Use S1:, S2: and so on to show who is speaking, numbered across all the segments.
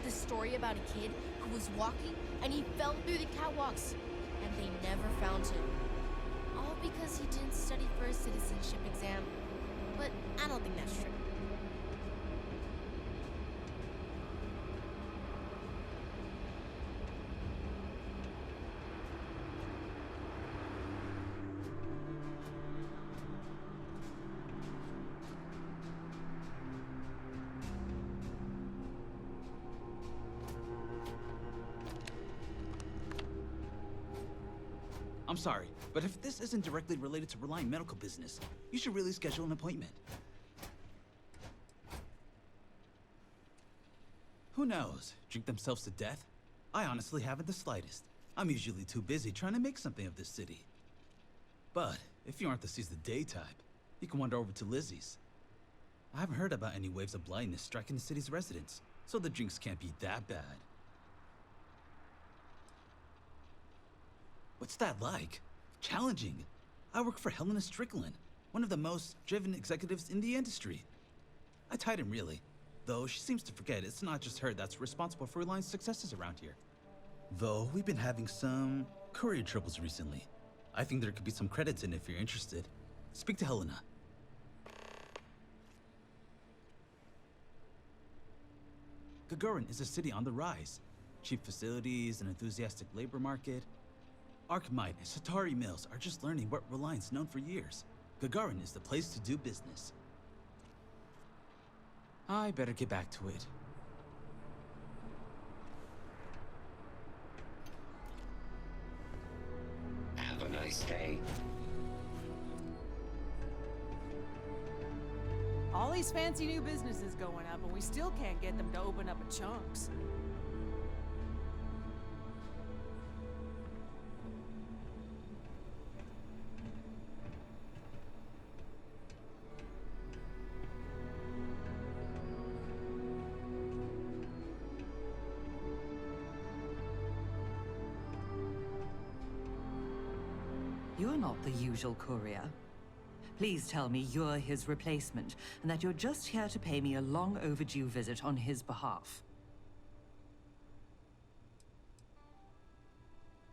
S1: The story about a kid who was walking and he fell through the catwalks, and they never found him. All because he didn't study for a citizenship exam. But I don't think that's true.
S2: I'm sorry, but if this isn't directly related to Reliant medical business, you should really schedule an appointment. Who knows? Drink themselves to death? I honestly haven't the slightest. I'm usually too busy trying to make something of this city. But if you aren't the seize the day type, you can wander over to Lizzie's. I haven't heard about any waves of blindness striking the city's residents, so the drinks can't be that bad. What's that like? Challenging. I work for Helena Strickland, one of the most driven executives in the industry. I Titan really, though she seems to forget it's not just her that's responsible for Reliant's successes around here. Though we've been having some courier troubles recently. I think there could be some credits in it if you're interested. Speak to Helena. Gagarin is a city on the rise. Cheap facilities, an enthusiastic labor market. Archmite and Satari Mills are just learning what Reliant's known for years. Gagarin is the place to do business. I better get back to it.
S3: Have a nice day.
S4: All these fancy new businesses going up, and we still can't get them to open up at chunks.
S5: You're not the usual courier. Please tell me you're his replacement, and that you're just here to pay me a long overdue visit on his behalf.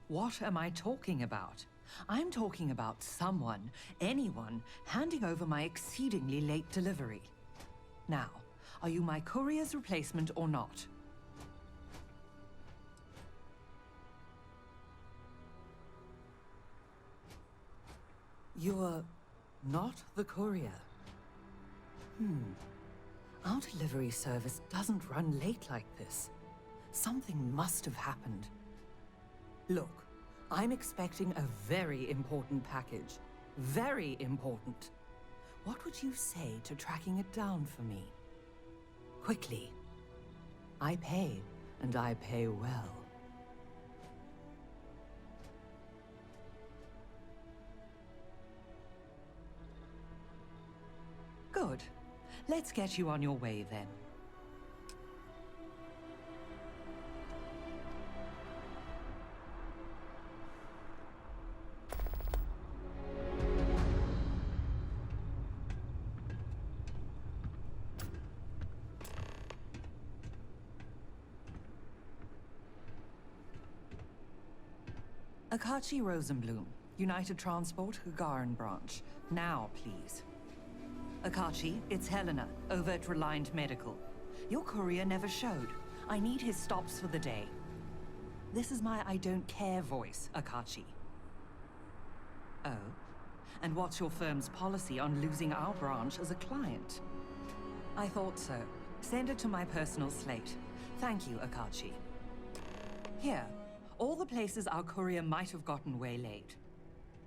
S5: What am I talking about? I'm talking about someone, anyone, handing over my exceedingly late delivery. Now, are you my courier's replacement or not? You're not the courier. Our delivery service doesn't run late like this. Something must have happened. Look, I'm expecting a very important package. Very important. What would you say to tracking it down for me? Quickly. I pay, and I pay well. Good. Let's get you on your way then. Akachi Rosenblum, United Transport, Gagarin branch. Now, please. Akachi, it's Helena, over at Reliant Medical. Your courier never showed. I need his stops for the day. This is my I don't care voice, Akachi. Oh? And what's your firm's policy on losing our branch as a client? I thought so. Send it to my personal slate. Thank you, Akachi. Here, all the places our courier might have gotten waylaid.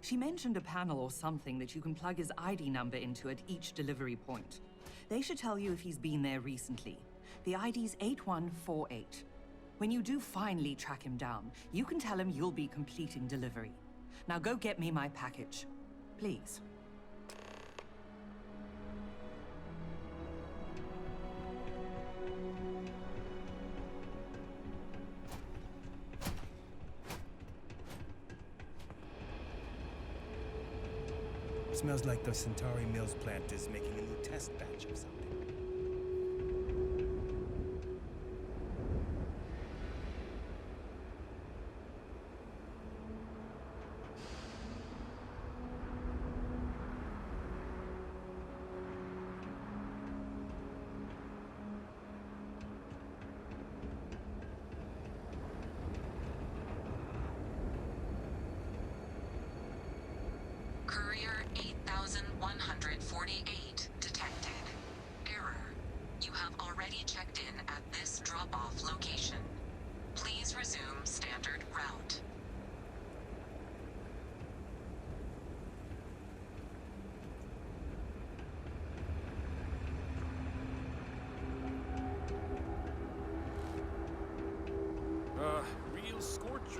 S5: She mentioned a panel or something that you can plug his ID number into at each delivery point. They should tell you if he's been there recently. The ID's 8148. When you do finally track him down, you can tell him you'll be completing delivery. Now go get me my package. Please.
S6: Smells like the Centauri Mills plant is making a new test batch of something.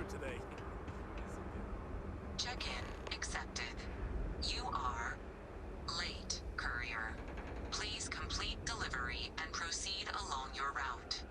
S7: today.
S8: Check-in accepted. You are late, courier. Please complete delivery and proceed along your route.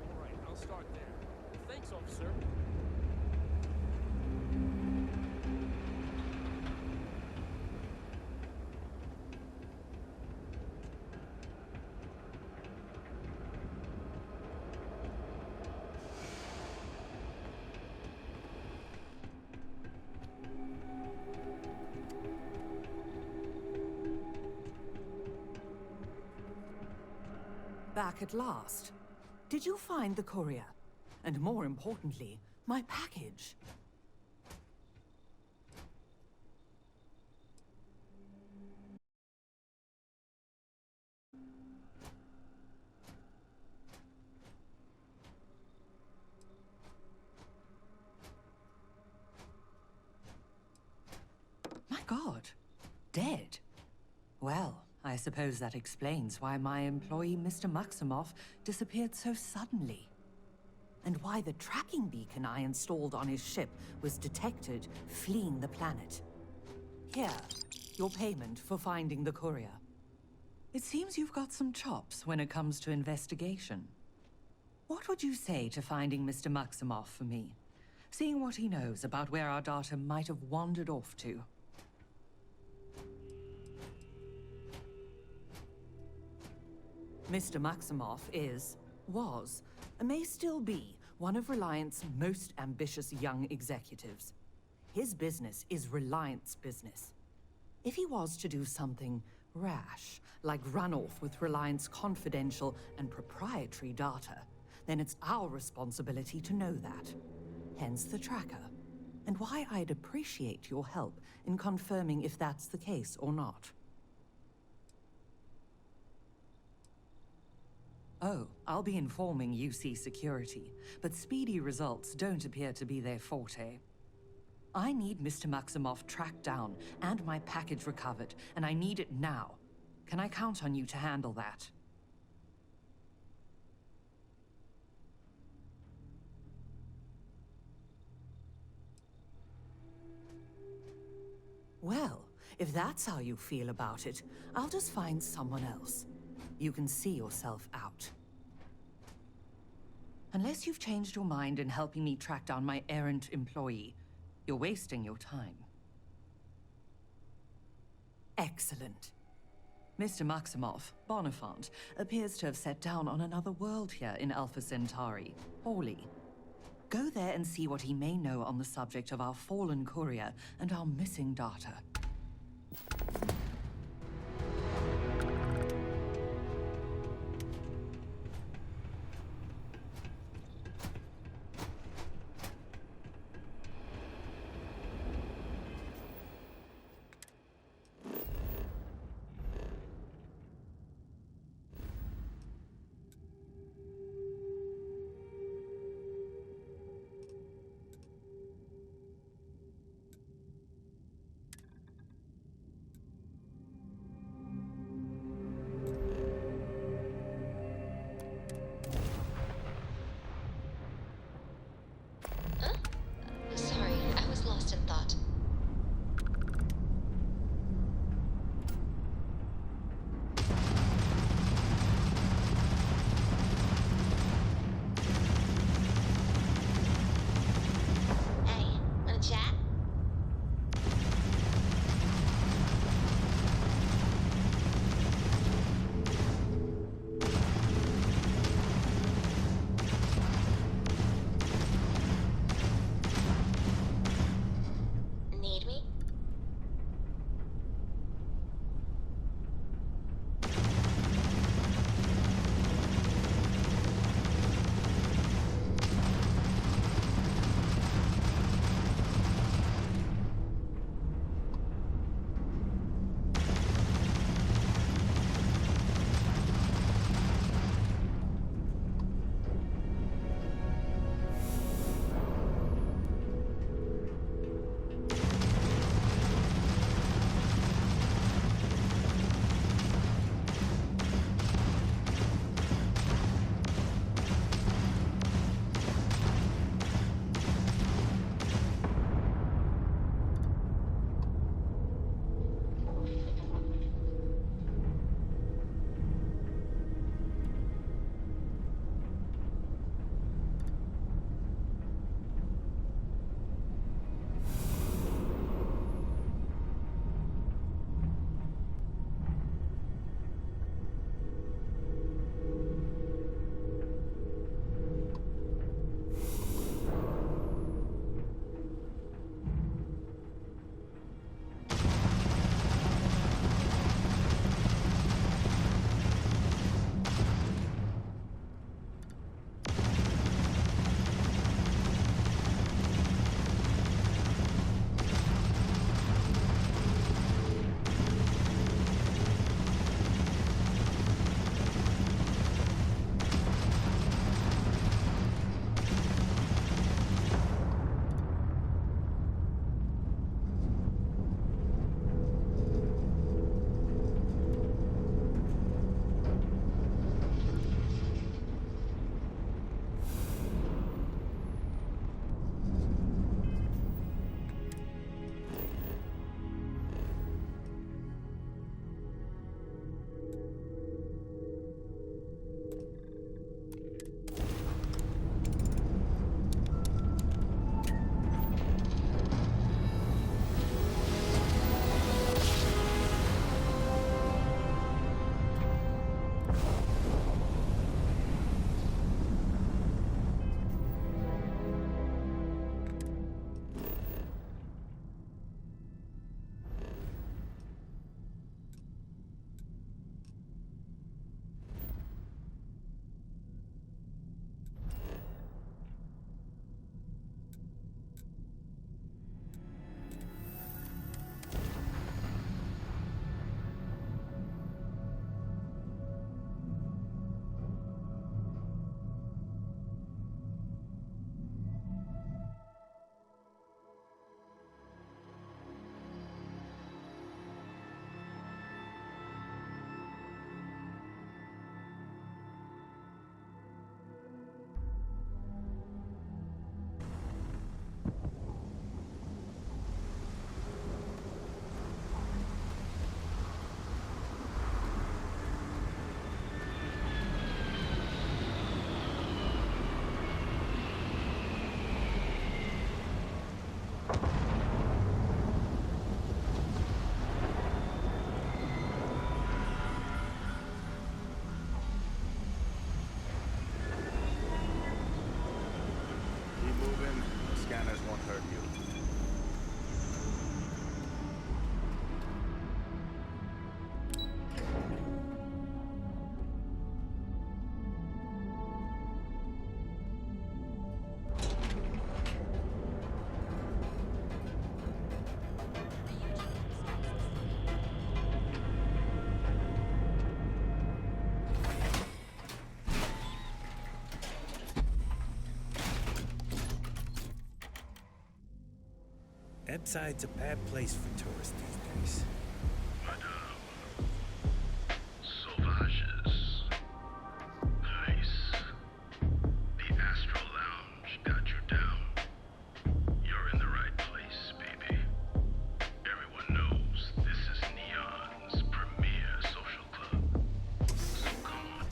S7: All right, I'll start there. Thanks, officer.
S5: Back at last. Did you find the courier? And more importantly, my package? My God, dead? Well, I suppose that explains why my employee, Mr. Maximoff, disappeared so suddenly. And why the tracking beacon I installed on his ship was detected fleeing the planet. Here, your payment for finding the courier. It seems you've got some chops when it comes to investigation. What would you say to finding Mr. Maximoff for me? Seeing what he knows about where our data might have wandered off to. Mr. Maximoff was, and may still be, one of Reliant's most ambitious young executives. His business is Reliant's business. If he was to do something rash, like run off with Reliant's confidential and proprietary data, then it's our responsibility to know that. Hence the tracker, and why I'd appreciate your help in confirming if that's the case or not. Oh, I'll be informing UC Security, but speedy results don't appear to be their forte. I need Mr. Maximoff tracked down and my package recovered, and I need it now. Can I count on you to handle that? Well, if that's how you feel about it, I'll just find someone else. You can see yourself out. Unless you've changed your mind in helping me track down my errant employee, you're wasting your time. Excellent. Mr. Maximoff, Bonifant, appears to have set down on another world here in Alpha Centauri, Hawley. Go there and see what he may know on the subject of our fallen courier and our missing data.
S6: scanners won't hurt you. Epside's a bad place for tourists these days.
S9: Sauvages. Nice. The Astral Lounge got you down. You're in the right place, baby. Everyone knows this is Neon's premier social club. So come on.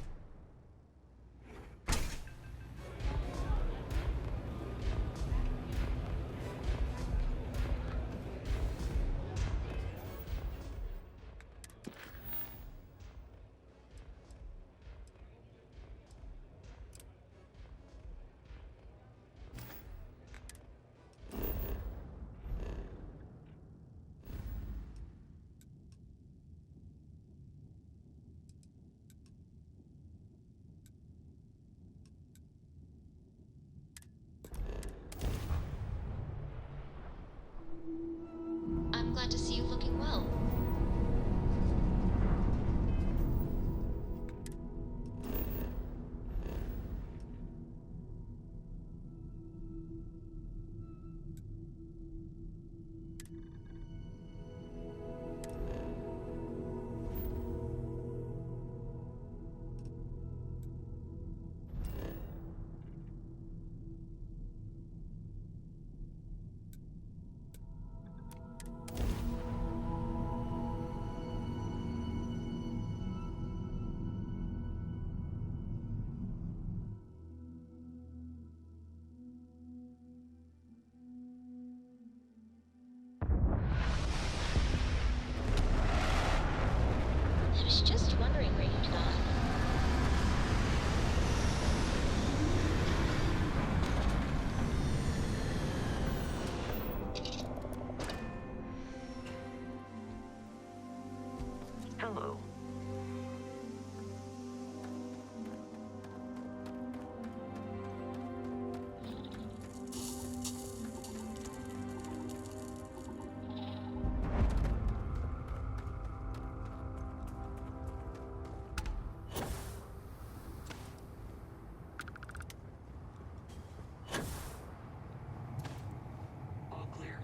S10: I'm glad to see you looking well. I was just wondering where you'd gone.
S5: Hello.
S8: All clear.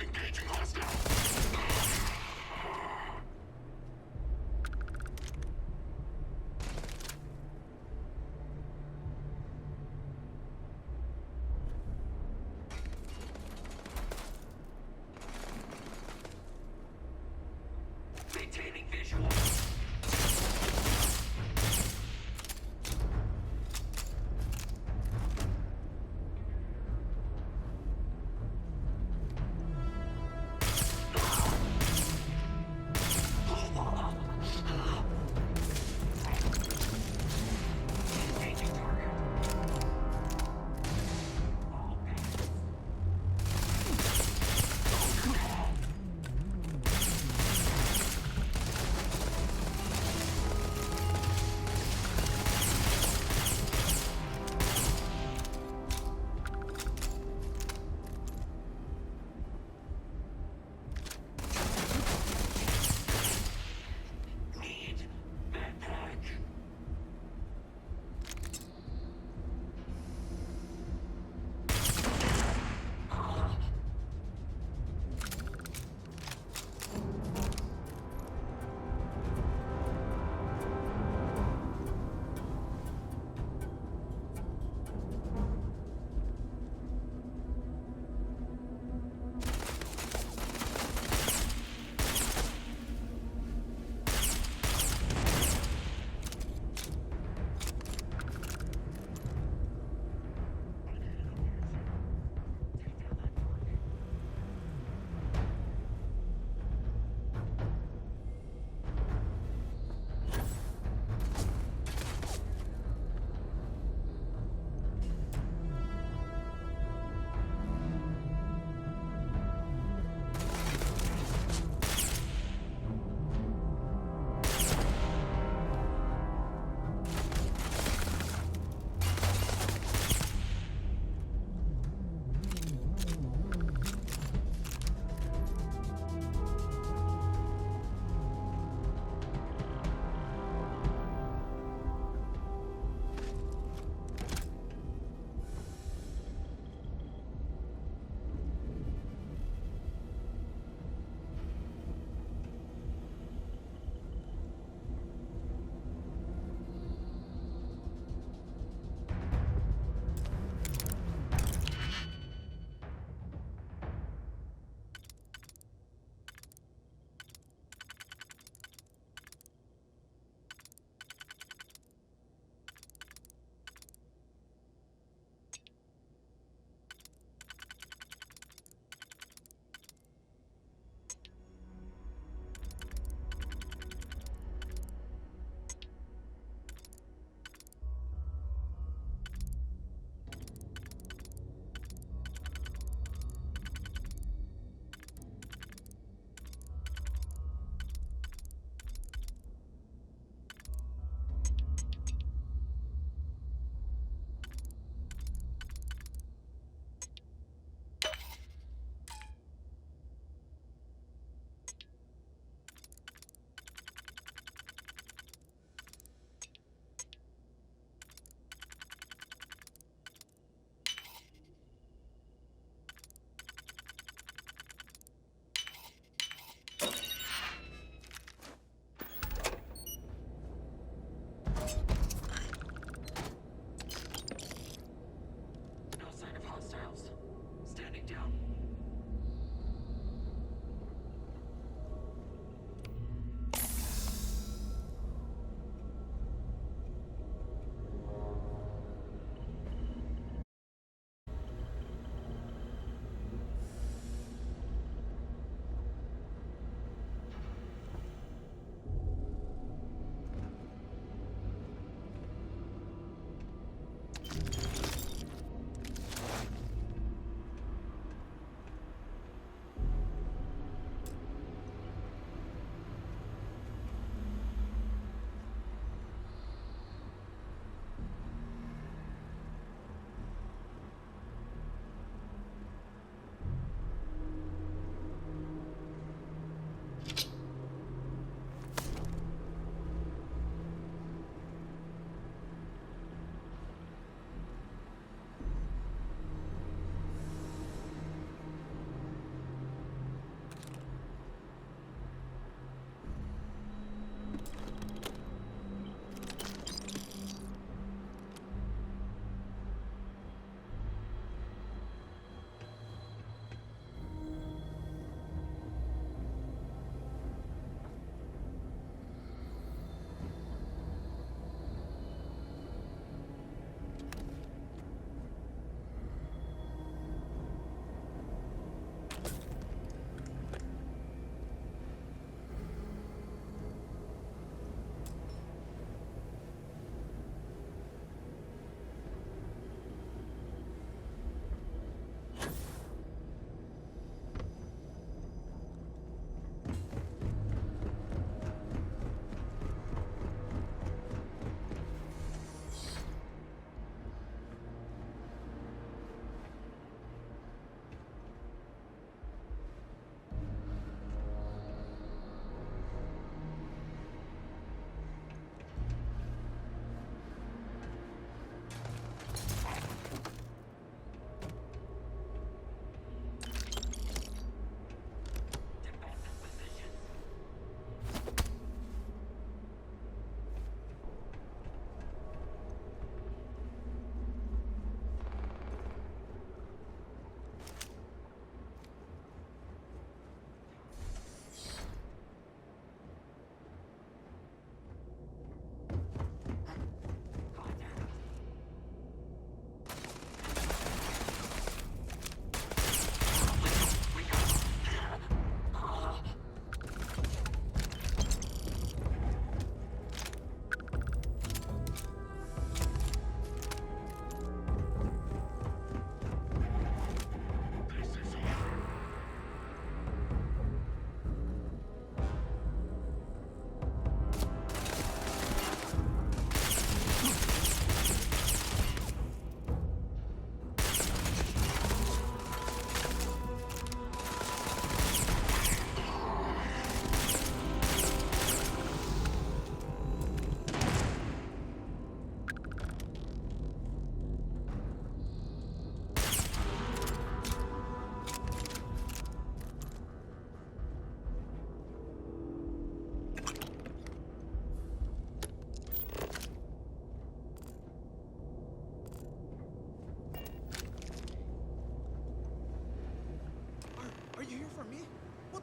S9: Engaging hostile.
S8: Maintaining visual. Engaging target.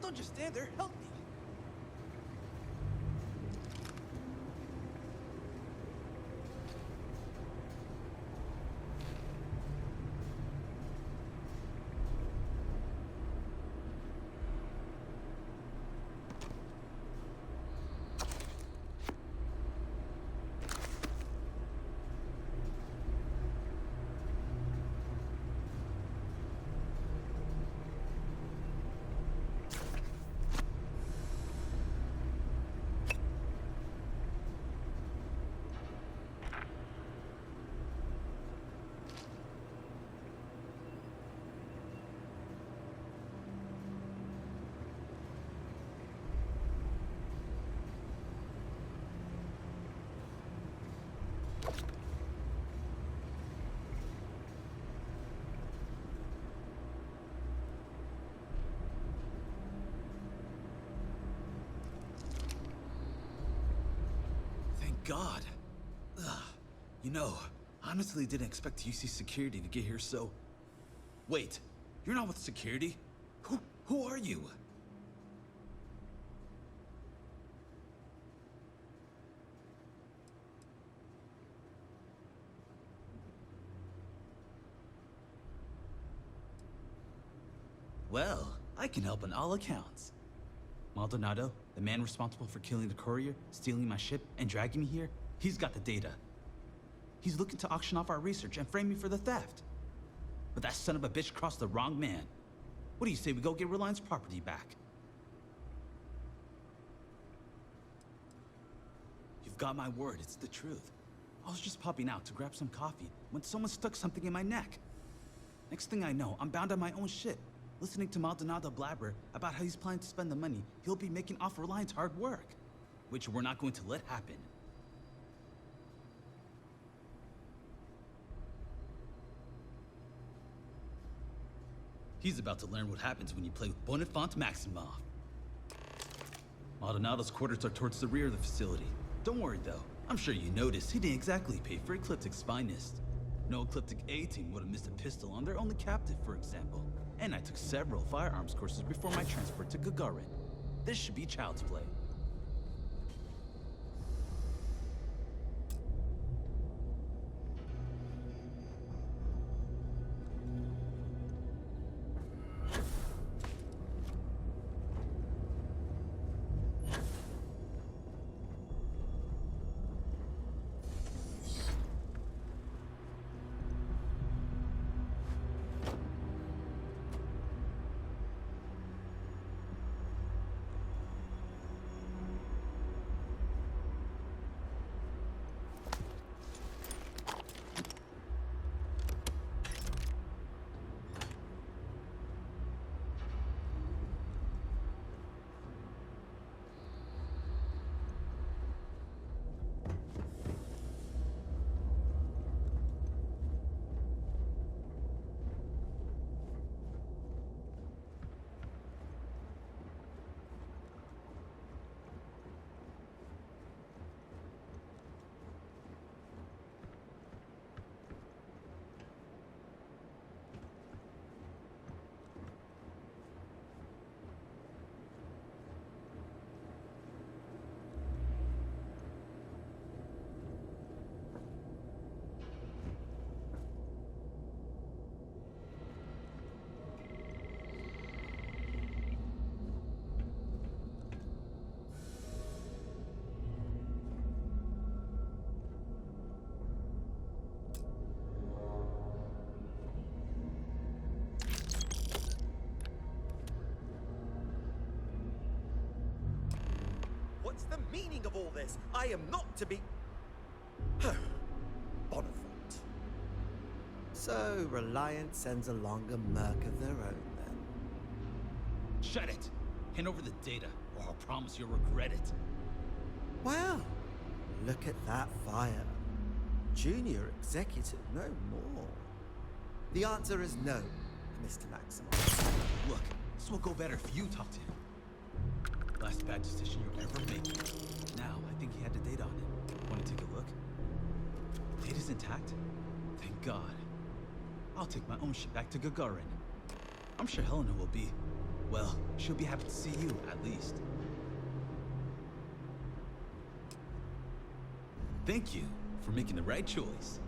S2: Don't just stand there, help me! God. Ugh. You know, honestly didn't expect UC security to get here, so... Wait, you're not with security? Who are you? Well, I can help on all accounts. Maldonado, the man responsible for killing the courier, stealing my ship, and dragging me here, he's got the data. He's looking to auction off our research and frame me for the theft. But that son of a bitch crossed the wrong man. What do you say we go get Reliance property back? You've got my word, it's the truth. I was just popping out to grab some coffee when someone stuck something in my neck. Next thing I know, I'm bound on my own ship, listening to Maldonado blabber about how he's planning to spend the money he'll be making off Reliance hard work, which we're not going to let happen. He's about to learn what happens when you play with Bonifant Maximoff. Maldonado's quarters are towards the rear of the facility. Don't worry though, I'm sure you noticed he didn't exactly pay for Ecliptic's finest. No Ecliptic A-team would have missed a pistol on their only captive, for example. And I took several firearms courses before my transfer to Gagarin. This should be child's play.
S11: What's the meaning of all this? I am not to be... Bonifant. So, Reliance sends along a merc of their own, then?
S2: Shut it! Hand over the data, or I'll promise you'll regret it.
S11: Well, look at that fire. Junior executive, no more. The answer is no, Mr. Maximoff.
S2: Look, this will go better if you talk to him. Last bad decision you're ever making. Now, I think he had the data on it. Want to take a look? Data's intact? Thank God. I'll take my own ship back to Gagarin. I'm sure Helena will be Well, she'll be happy to see you, at least. Thank you for making the right choice.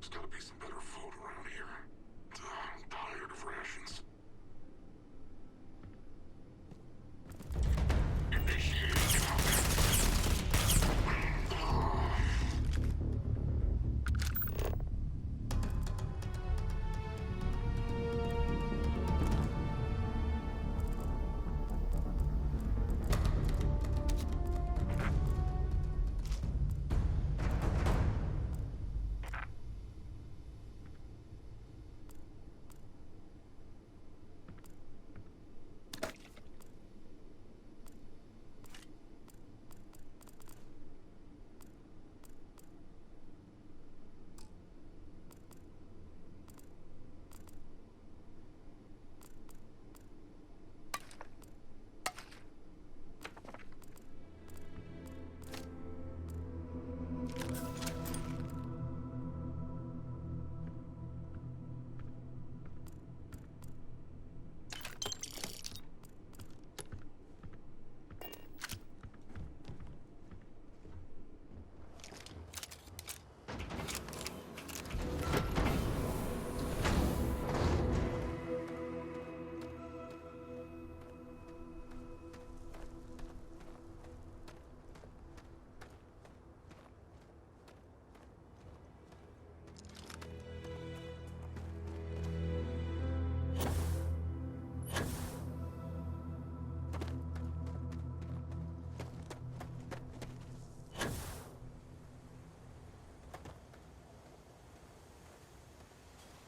S9: There's gotta be some better food around here. I'm tired of rations. Initiating combat.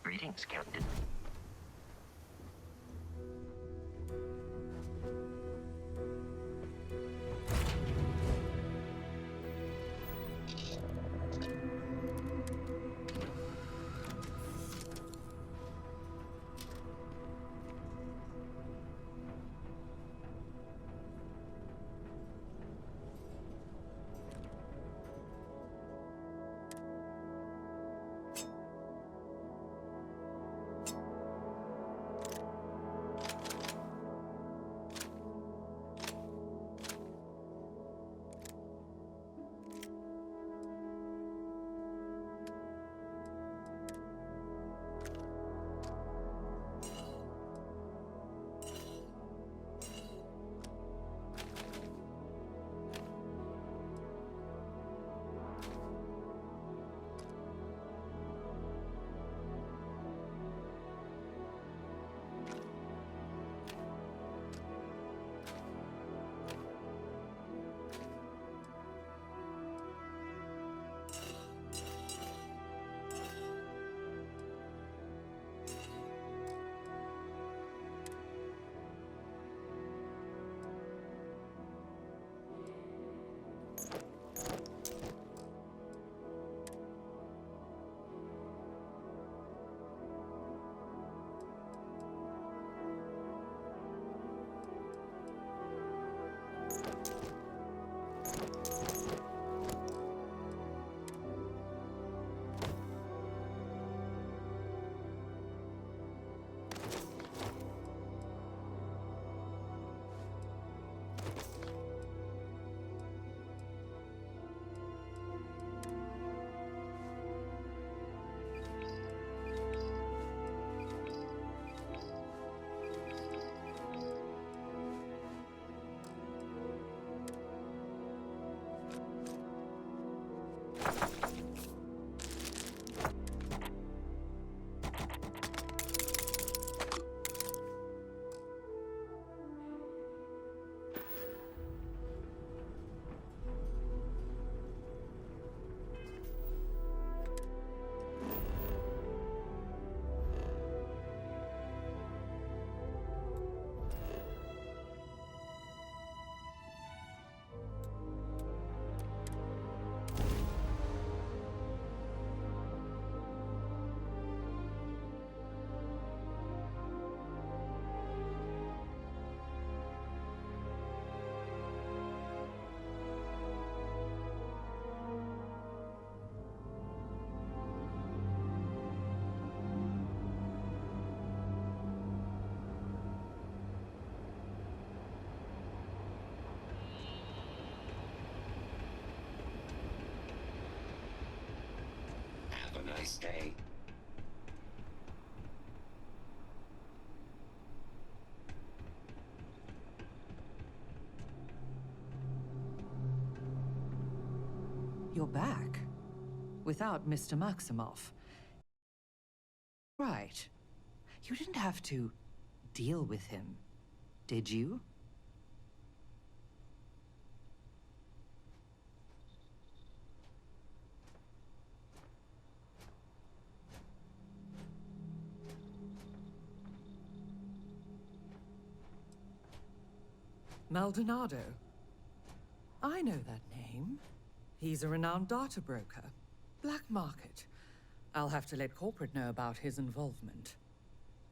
S3: Greetings, Captain. Have a nice day.
S5: You're back. Without Mr. Maximoff. Right. You didn't have to deal with him, did you? Maldonado. I know that name. He's a renowned data broker. Black market. I'll have to let corporate know about his involvement.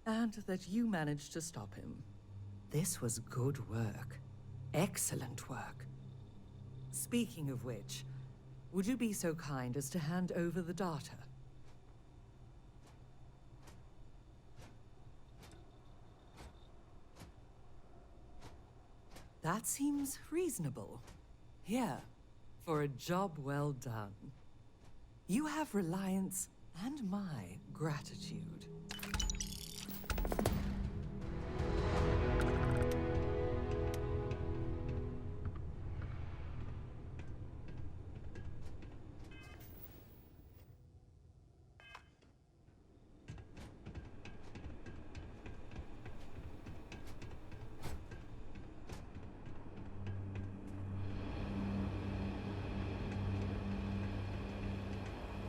S5: And that you managed to stop him. This was good work. Excellent work. Speaking of which, would you be so kind as to hand over the data? That seems reasonable. Here, for a job well done. You have Reliance and my gratitude.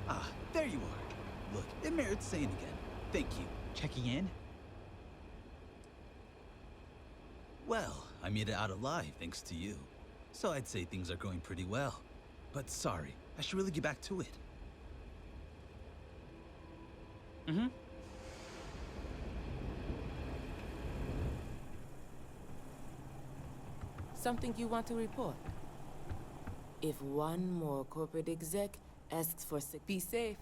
S2: Ah, there you are. Look, it merits saying again. Thank you. Checking in? Well, I made it out alive thanks to you. So I'd say things are going pretty well. But sorry, I should really get back to it. Mm-hmm.
S12: Something you want to report? If one more corporate exec asks for sick, be safe.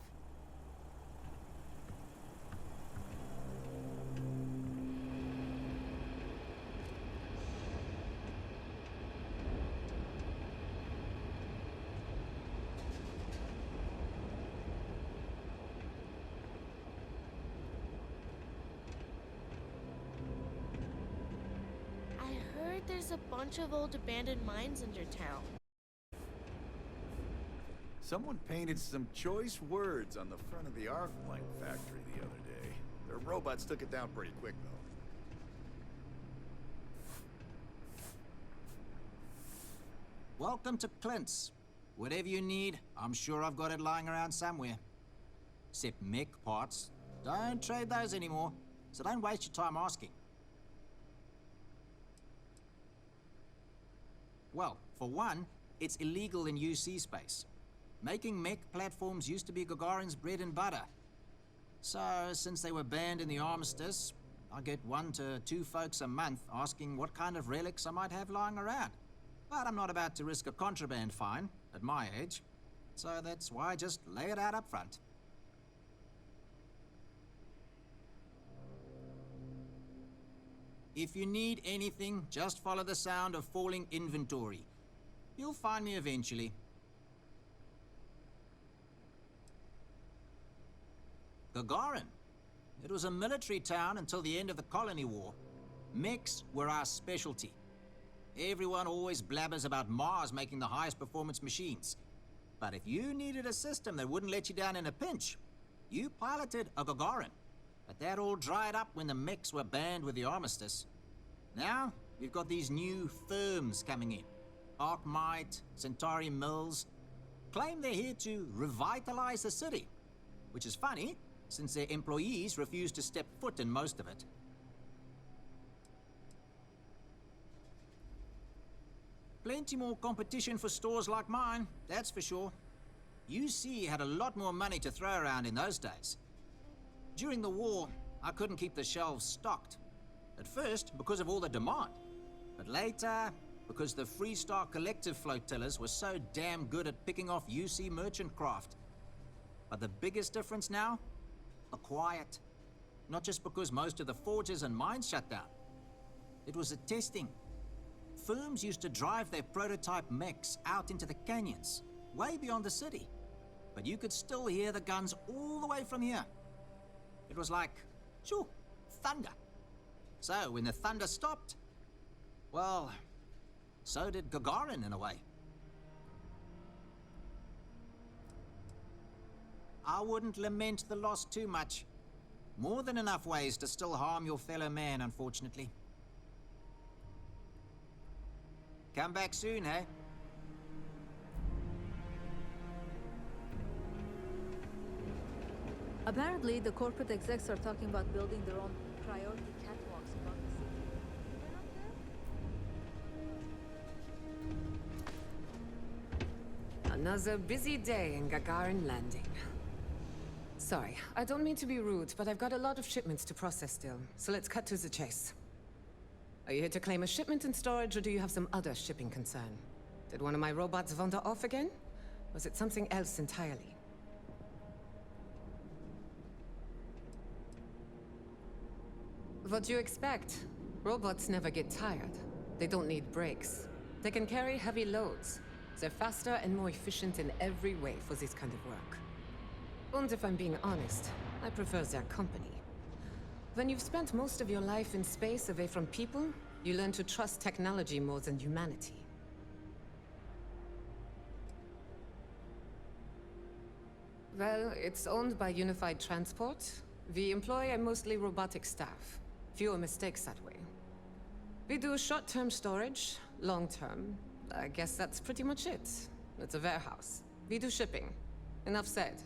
S1: I heard there's a bunch of old abandoned mines under town.
S13: Someone painted some choice words on the front of the arc light factory the other day. Their robots took it down pretty quick, though.
S14: Welcome to Clint's. Whatever you need, I'm sure I've got it lying around somewhere. Except mech parts. Don't trade those anymore, so don't waste your time asking. Well, for one, it's illegal in UC space. Making mech platforms used to be Gagarin's bread and butter. So, since they were banned in the armistice, I get 1 to 2 folks a month asking what kind of relics I might have lying around. But I'm not about to risk a contraband fine at my age. So that's why I just lay it out up front. If you need anything, just follow the sound of falling inventory. You'll find me eventually. Gagarin. It was a military town until the end of the Colony War. Mechs were our specialty. Everyone always blabbers about Mars making the highest performance machines. But if you needed a system that wouldn't let you down in a pinch, you piloted a Gagarin. But that all dried up when the mechs were banned with the armistice. Now, we've got these new firms coming in. Arcmite, Centauri Mills. Claim they're here to revitalize the city. Which is funny, since their employees refuse to step foot in most of it. Plenty more competition for stores like mine, that's for sure. UC had a lot more money to throw around in those days. During the war, I couldn't keep the shelves stocked. At first, because of all the demand. But later, because the Freestar Collective flotillas were so damn good at picking off UC merchant craft. But the biggest difference now? The quiet. Not just because most of the forges and mines shut down. It was the testing. Firms used to drive their prototype mechs out into the canyons, way beyond the city. but you could still hear the guns all the way from here. It was like, shoo, thunder. So when the thunder stopped, well, so did Gagarin in a way. I wouldn't lament the loss too much. More than enough ways to still harm your fellow man, unfortunately. Come back soon, eh?
S15: Apparently, the corporate execs are talking about building their own priority catwalks above the city.
S16: Another busy day in Gagarin Landing. Sorry, I don't mean to be rude, but I've got a lot of shipments to process still, so let's cut to the chase. Are you here to claim a shipment in storage, or do you have some other shipping concern? Did one of my robots wander off again? Was it something else entirely? What do you expect? Robots never get tired. They don't need breaks. They can carry heavy loads. They're faster and more efficient in every way for this kind of work. And if I'm being honest, I prefer their company. When you've spent most of your life in space away from people, you learn to trust technology more than humanity. Well, it's owned by Unified Transport. We employ a mostly robotic staff. Fewer mistakes that way. We do short-term storage, long-term. I guess that's pretty much it. It's a warehouse. We do shipping. Enough said.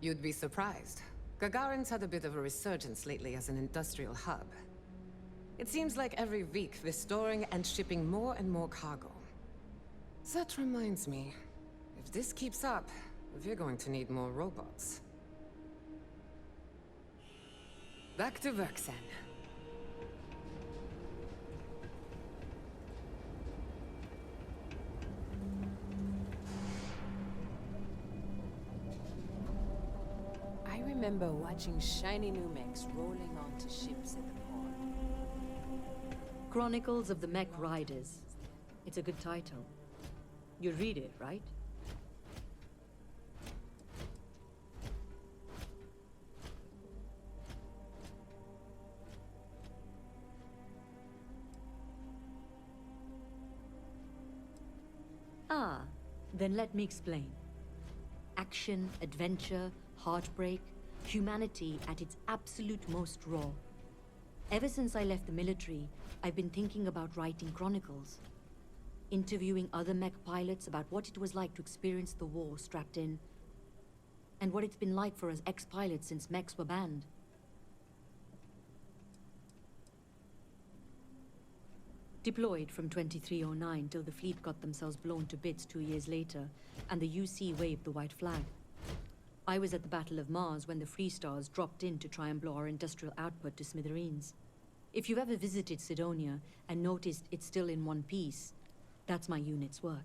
S16: You'd be surprised. Gagarin's had a bit of a resurgence lately as an industrial hub. It seems like every week we're storing and shipping more and more cargo. That reminds me, if this keeps up, we're going to need more robots. Back to work, then.
S4: I remember watching shiny new mechs rolling onto ships at the port.
S15: Chronicles of the Mech Riders. It's a good title. You read it, right? Ah, then let me explain. Action, adventure, heartbreak, humanity at its absolute most raw. Ever since I left the military, I've been thinking about writing chronicles. Interviewing other mech pilots about what it was like to experience the war strapped in, and what it's been like for us ex-pilots since mechs were banned. Deployed from 2309 till the fleet got themselves blown to bits 2 years later, and the UC waved the white flag. I was at the Battle of Mars when the Free Stars dropped in to try and blow our industrial output to smithereens. If you've ever visited Sidonia and noticed it's still in one piece, that's my unit's work.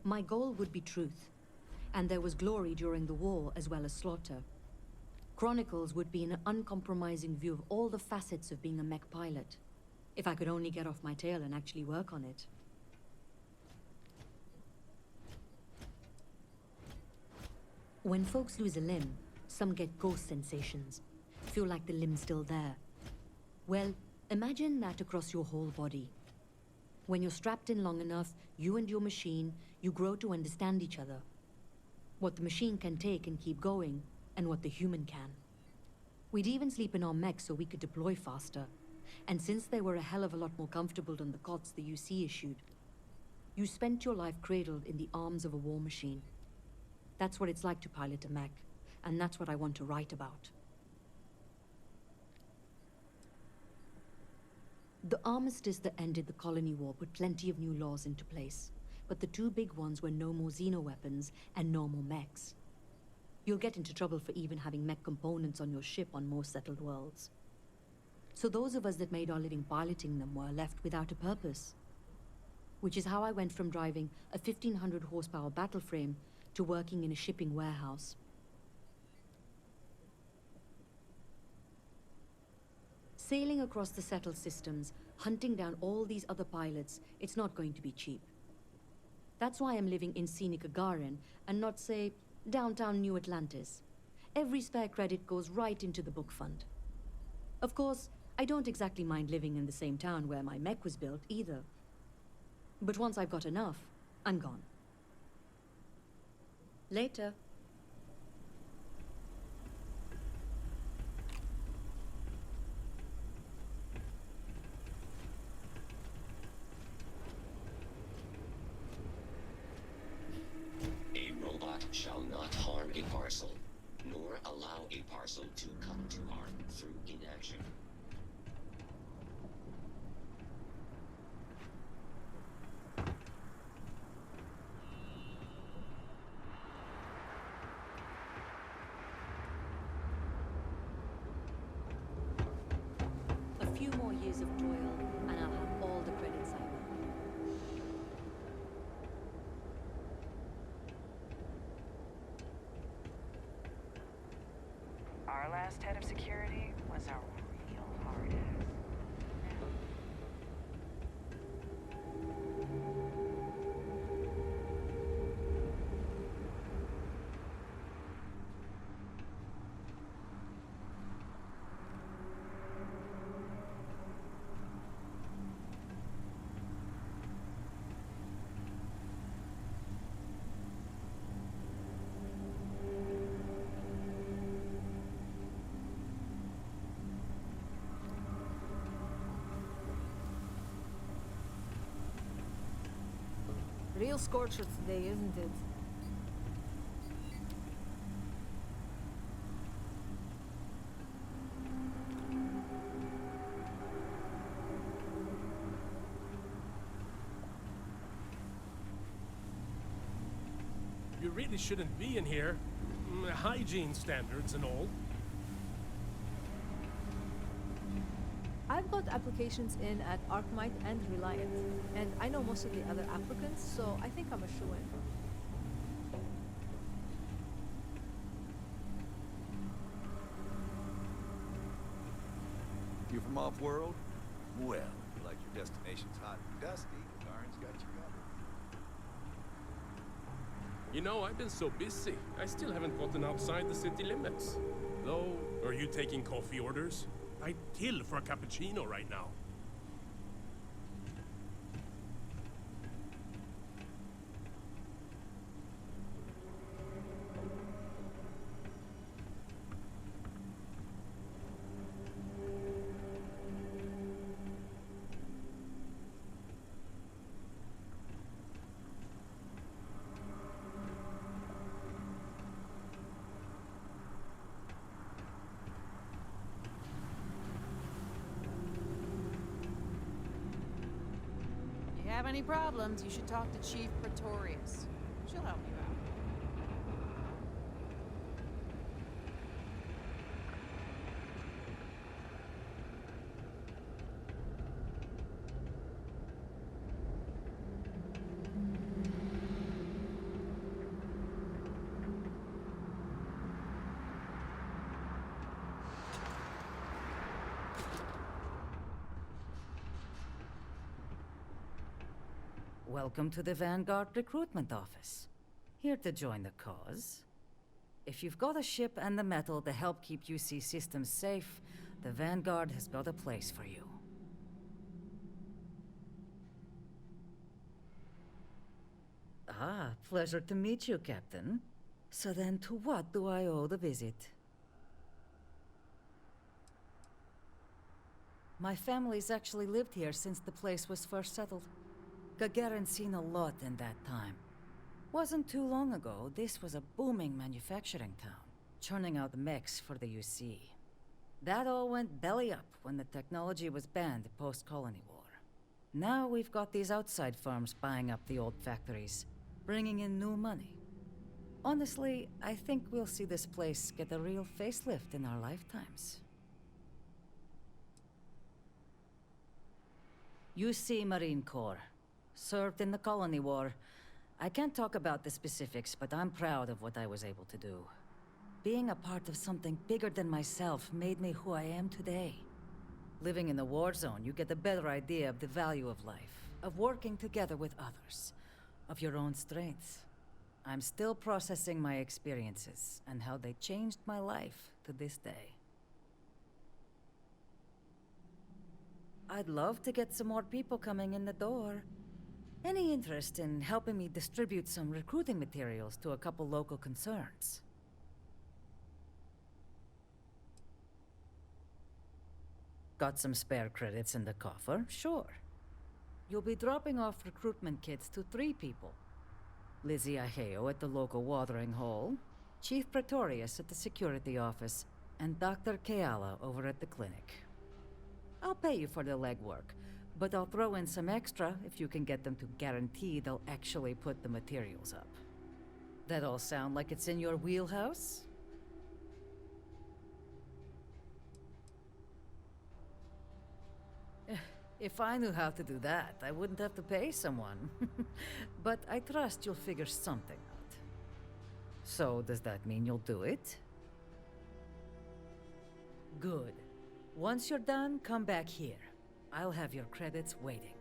S15: My goal would be truth, and there was glory during the war as well as slaughter. Chronicles would be an uncompromising view of all the facets of being a mech pilot, if I could only get off my tail and actually work on it. When folks lose a limb, some get ghost sensations, feel like the limb's still there. Well, imagine that across your whole body. When you're strapped in long enough, you and your machine, you grow to understand each other. What the machine can take and keep going, and what the human can. We'd even sleep in our mechs so we could deploy faster. And since they were a hell of a lot more comfortable than the cots the UC issued, you spent your life cradled in the arms of a war machine. That's what it's like to pilot a mech, and that's what I want to write about. The armistice that ended the colony war put plenty of new laws into place, but the two big ones were no more xeno-weapons and no more mechs. You'll get into trouble for even having mech components on your ship on more settled worlds. So those of us that made our living piloting them were left without a purpose. Which is how I went from driving a 1500 horsepower battle frame to working in a shipping warehouse. Sailing across the settled systems Hunting down all these other pilots, it's not going to be cheap. That's why I'm living in scenic Gagarin and not, say, downtown New Atlantis. Every spare credit goes right into the book fund. Of course, I don't exactly mind living in the same town where my mech was built either. But once I've got enough, I'm gone. Later.
S17: A robot shall not harm a parcel, nor allow a parcel to come to harm through inaction.
S15: A few more years of toil, and I'll have all the credits I want.
S18: Our last head of security was a real hard ass.
S19: Real scorcher today, isn't it?
S7: You really shouldn't be in here. Hygiene standards and all.
S19: I've got applications in at Arkmite and Reliant, and I know most of the other applicants, so I think I'm a shoo-in.
S13: You from off-world? Well, if you like your destination's hot and dusty, Gagarin's got you covered.
S7: You know, I've been so busy. I still haven't gotten outside the city limits. Though, are you taking coffee orders? I'd kill for a cappuccino right now.
S20: If you have any problems, you should talk to Chief Pretorius. She'll help you out.
S21: Welcome to the Vanguard Recruitment Office. Here to join the cause. If you've got a ship and the metal to help keep UC systems safe, the Vanguard has got a place for you. Ah, pleasure to meet you, Captain. So then, to what do I owe the visit? My family's actually lived here since the place was first settled. Gagarin's seen a lot in that time. Wasn't too long ago, this was a booming manufacturing town, churning out mechs for the UC. That all went belly up when the technology was banned post-colony war. Now we've got these outside firms buying up the old factories, bringing in new money. Honestly, I think we'll see this place get a real facelift in our lifetimes. UC Marine Corps. Served in the Colony War. I can't talk about the specifics, but I'm proud of what I was able to do. Being a part of something bigger than myself made me who I am today. Living in the war zone, you get a better idea of the value of life, of working together with others, of your own strengths. I'm still processing my experiences and how they changed my life to this day. I'd love to get some more people coming in the door. Any interest in helping me distribute some recruiting materials to a couple local concerns? Got some spare credits in the coffer? Sure. You'll be dropping off recruitment kits to 3 people. Lizzie Aheo at the local watering hole, Chief Pretorius at the security office, and Dr. Keala over at the clinic. I'll pay you for the legwork, but I'll throw in some extra if you can get them to guarantee they'll actually put the materials up. That all sound like it's in your wheelhouse? If I knew how to do that, I wouldn't have to pay someone. But I trust you'll figure something out. So, does that mean you'll do it? Good. Once you're done, come back here. I'll have your credits waiting.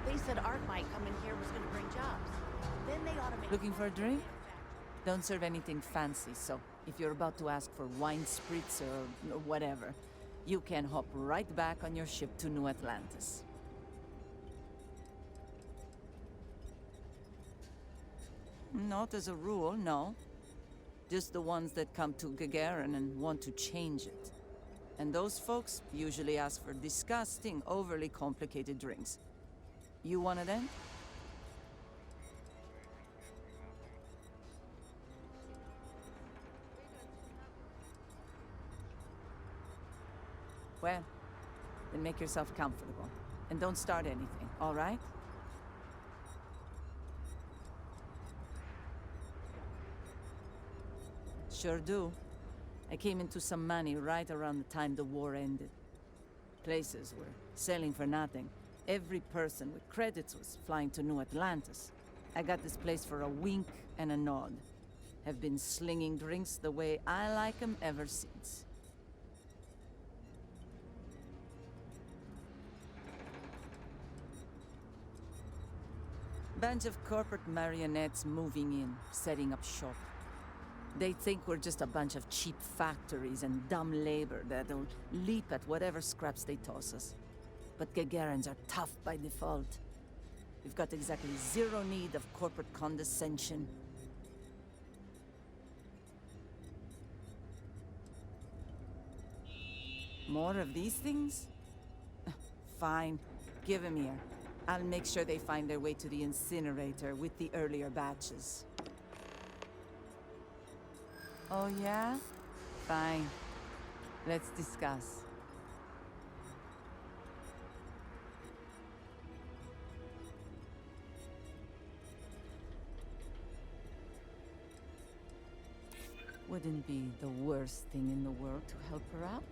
S6: They said Art might come in here was gonna bring jobs. Then they automated...
S20: Looking for a drink? Don't serve anything fancy, so if you're about to ask for wine spritz or whatever, you can hop right back on your ship to New Atlantis. Not as a rule, no. Just the ones that come to Gagarin and want to change it. And those folks usually ask for disgusting, overly complicated drinks. You one of them? Well, then make yourself comfortable. And don't start anything, all right? Sure do. I came into some money right around the time the war ended. Places were selling for nothing. Every person with credits was flying to New Atlantis. I got this place for a wink and a nod. Have been slinging drinks the way I like 'em ever since. Bunch of corporate marionettes moving in, setting up shop. They think we're just a bunch of cheap factories and dumb labor that'll leap at whatever scraps they toss us. But Gagarins are tough by default. We've got exactly zero need of corporate condescension. More of these things? Fine. Give 'em here. I'll make sure they find their way to the incinerator with the earlier batches. Oh yeah? Fine. Let's discuss. Wouldn't be the worst thing in the world to help her out.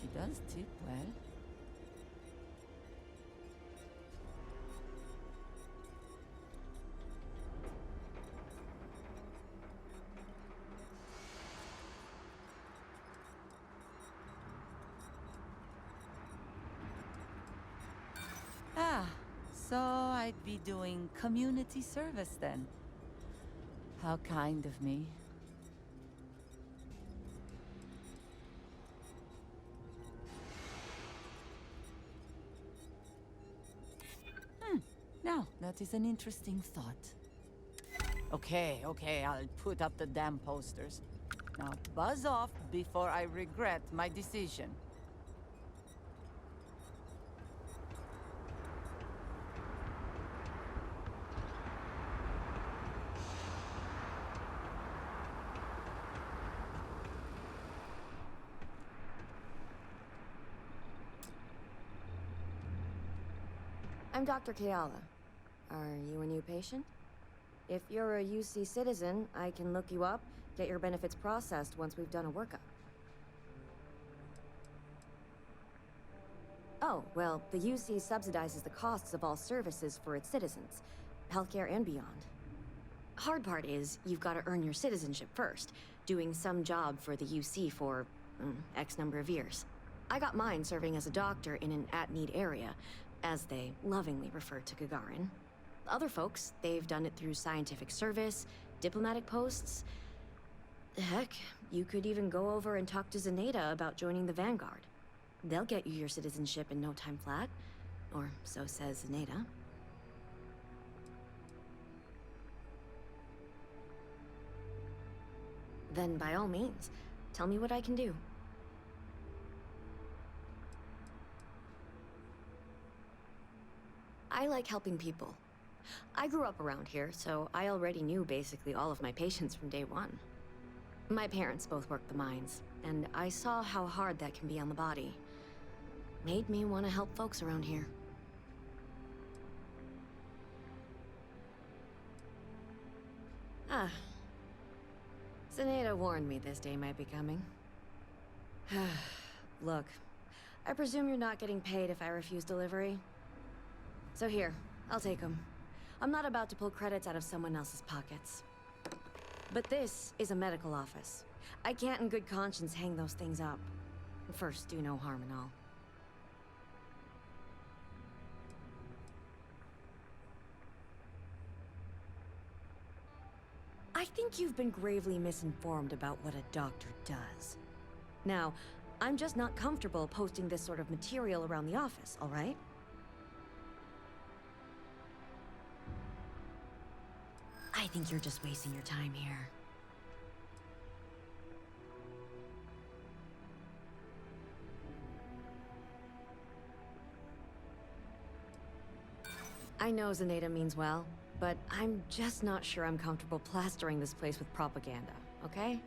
S20: She does tip well. So I'd be doing community service then. How kind of me. Now, that is an interesting thought. Okay, I'll put up the damn posters. Now buzz off before I regret my decision.
S22: I'm Dr. Keala. Are you a new patient? If you're a UC citizen, I can look you up, get your benefits processed once we've done a workup. Oh, well, the UC subsidizes the costs of all services for its citizens, healthcare and beyond. Hard part is, you've got to earn your citizenship first, doing some job for the UC for X number of years. I got mine serving as a doctor in an at-need area, as they lovingly refer to Gagarin. Other folks, they've done it through scientific service, diplomatic posts. Heck, you could even go over and talk to Zenaida about joining the Vanguard. They'll get you your citizenship in no time flat. Or so says Zenaida. Then by all means, tell me what I can do. I like helping people. I grew up around here, so I already knew basically all of my patients from day one. My parents both worked the mines, and I saw how hard that can be on the body. Made me want to help folks around here. Ah. Zenaida warned me this day might be coming. Look, I presume you're not getting paid if I refuse delivery. So here, I'll take them. I'm not about to pull credits out of someone else's pockets. But this is a medical office. I can't in good conscience hang those things up. First, do no harm and all. I think you've been gravely misinformed about what a doctor does. Now, I'm just not comfortable posting this sort of material around the office, all right? I think you're just wasting your time here. I know Zenaida means well, but I'm just not sure I'm comfortable plastering this place with propaganda, okay?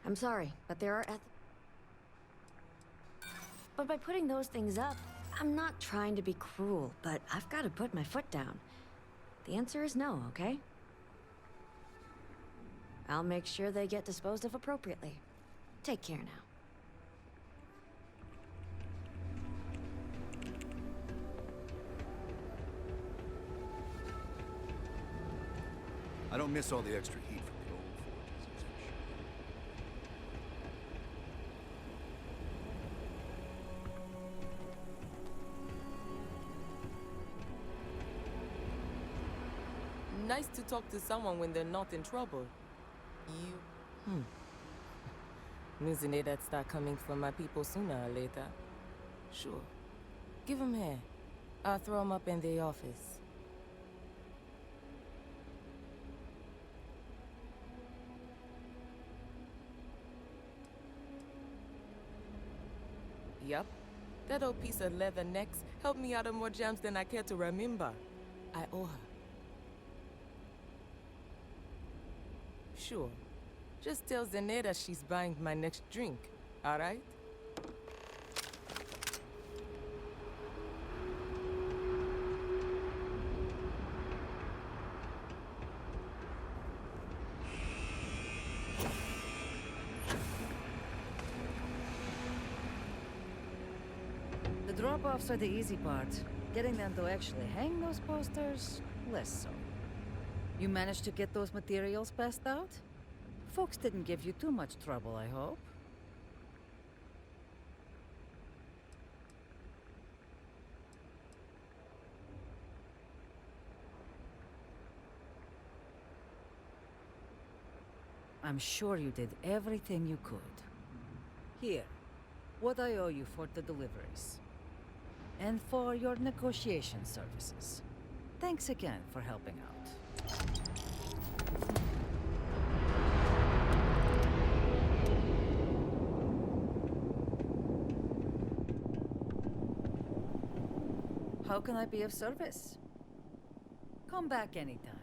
S22: I'm sorry, but there are But by putting those things up, I'm not trying to be cruel, but I've got to put my foot down. The answer is no, okay? I'll make sure they get disposed of appropriately. Take care now.
S13: I don't miss all the extra heat from the old forges, that's for sure.
S12: Nice to talk to someone when they're not in trouble. You... Knew Zenaia'd start coming for my people sooner or later. Sure. Give 'em here. I'll throw 'em up in the office. Yup. That old piece of leather next helped me out of more jams than I care to remember. I owe her. Sure. Just tell Zenaida she's buying my next drink, all right?
S21: The drop-offs are the easy part. Getting them to actually hang those posters, less so. You managed to get those materials passed out? Folks didn't give you too much trouble, I hope. I'm sure you did everything you could. Here, what I owe you for the deliveries. And for your negotiation services. Thanks again for helping out. How can I be of service? Come back anytime.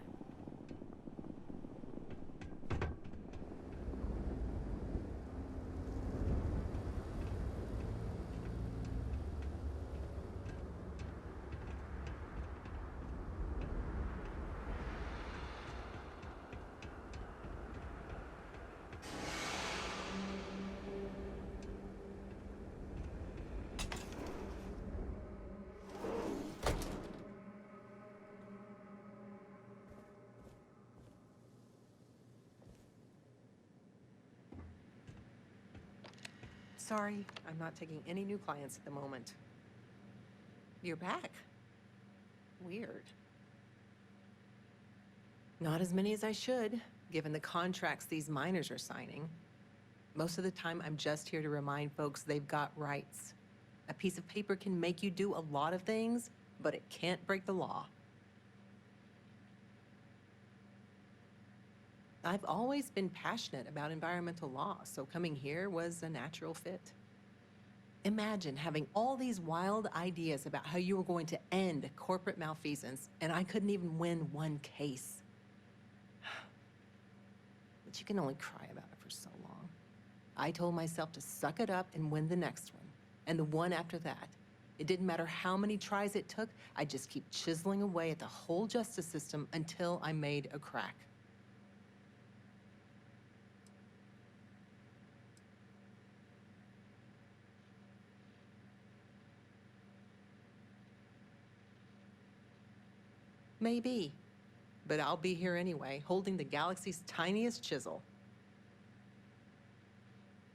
S8: Sorry, I'm not taking any new clients at the moment. You're back. Weird. Not as many as I should, given the contracts these miners are signing. Most of the time, I'm just here to remind folks they've got rights. A piece of paper can make you do a lot of things, but it can't break the law. I've always been passionate about environmental law, so coming here was a natural fit. Imagine having all these wild ideas about how you were going to end corporate malfeasance, and I couldn't even win one case. But you can only cry about it for so long. I told myself to suck it up and win the next one, and the one after that. It didn't matter how many tries it took, I'd just keep chiseling away at the whole justice system until I made a crack. Maybe. But I'll be here anyway, holding the galaxy's tiniest chisel.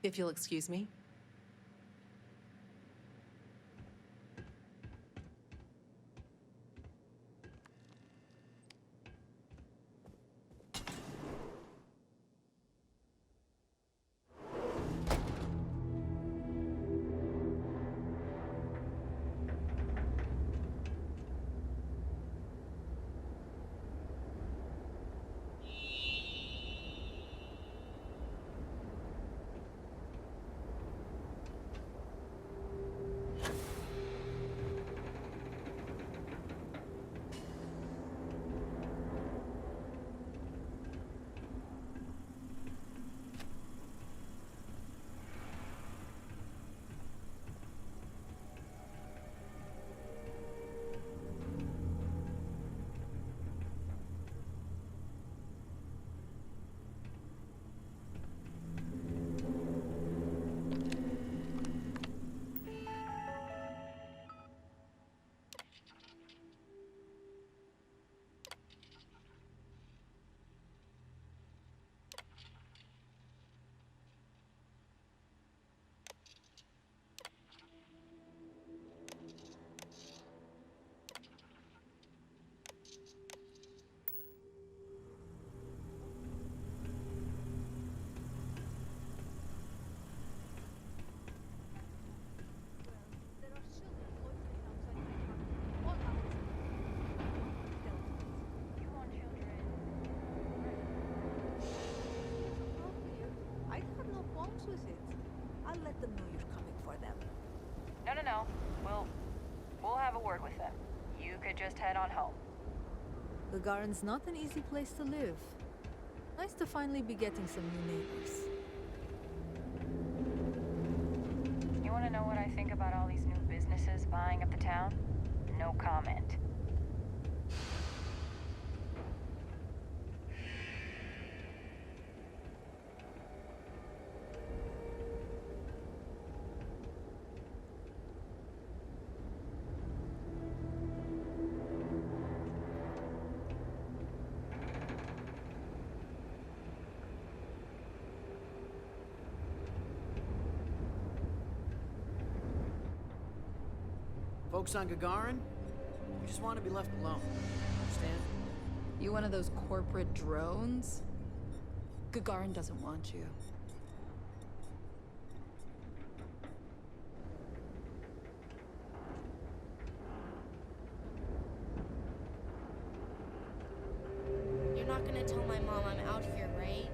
S8: If you'll excuse me.
S19: With it. I'll let them know you're coming for them.
S18: No. We'll have a word with them. You could just head on home.
S19: Gagarin's not an easy place to live. Nice to finally be getting some new neighbors.
S18: You want to know what I think about all these new businesses buying up the town? No comment.
S10: Folks on Gagarin, we just want to be left alone. Understand?
S23: You one of those corporate drones? Gagarin doesn't want you.
S1: You're not gonna tell my mom I'm out here, right?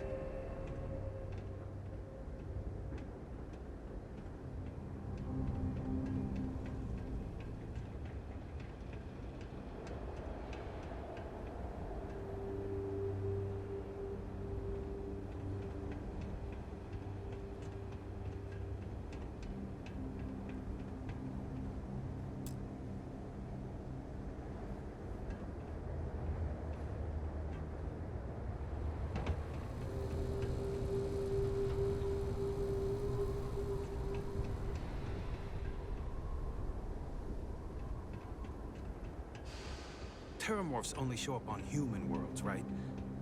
S24: Terramorphs only show up on human worlds, right?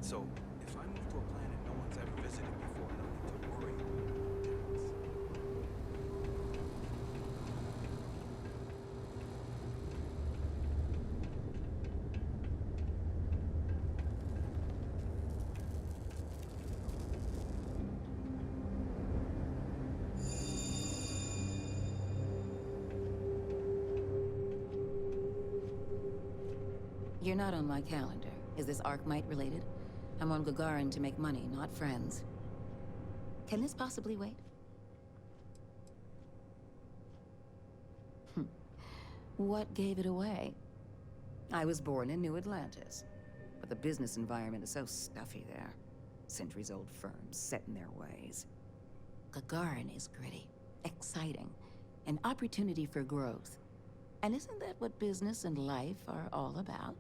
S24: So, if I move to a planet no one's ever visited before, I don't need to worry.
S3: You're not on my calendar. Is this Arkmite related? I'm on Gagarin to make money, not friends. Can this possibly wait? What gave it away? I was born in New Atlantis, but the business environment is so stuffy there. Centuries-old firms set in their ways. Gagarin is gritty, exciting, an opportunity for growth. And isn't that what business and life are all about?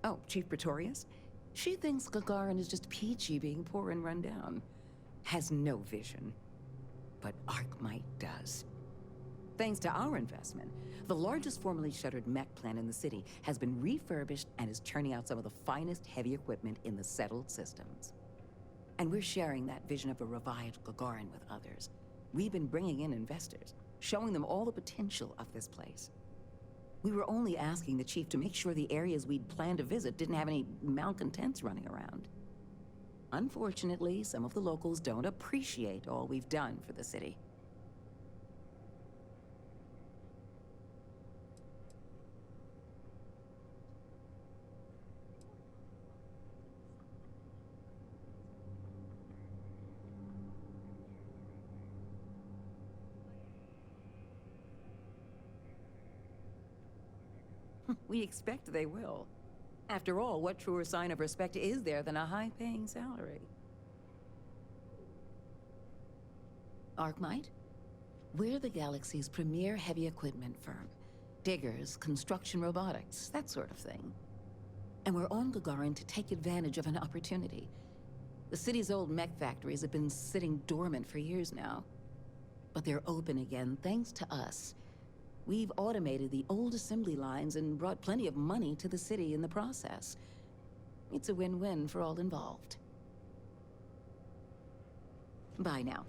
S3: Oh, Chief Pretorius? She thinks Gagarin is just peachy being poor and run down. Has no vision. But Arkmite does. Thanks to our investment, the largest formerly shuttered mech plant in the city has been refurbished and is churning out some of the finest heavy equipment in the settled systems. And we're sharing that vision of a revived Gagarin with others. We've been bringing in investors, showing them all the potential of this place. We were only asking the chief to make sure the areas we'd planned to visit didn't have any malcontents running around. Unfortunately, some of the locals don't appreciate all we've done for the city. We expect they will. After all, what truer sign of respect is there than a high-paying salary? Arkmite? We're the galaxy's premier heavy equipment firm. Diggers, construction robotics, that sort of thing. And we're on Gagarin to take advantage of an opportunity. The city's old mech factories have been sitting dormant for years now. But they're open again thanks to us. We've automated the old assembly lines and brought plenty of money to the city in the process. It's a win-win for all involved. Bye now.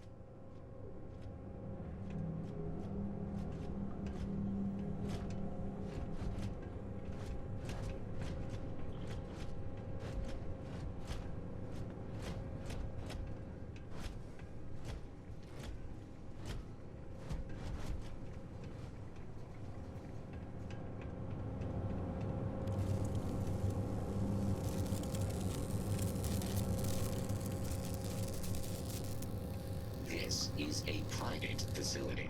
S17: This is a private facility.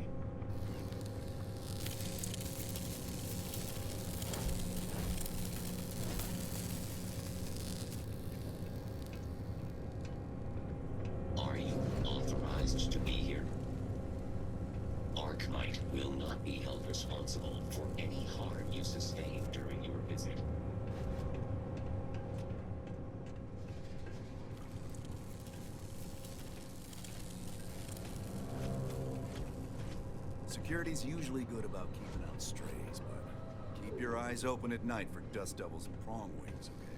S17: Are you authorized to be here? Arkmite will not be held responsible for any harm you sustain during your visit.
S13: Security's usually good about keeping out strays, but keep your eyes open at night for dust devils and prong wings, okay?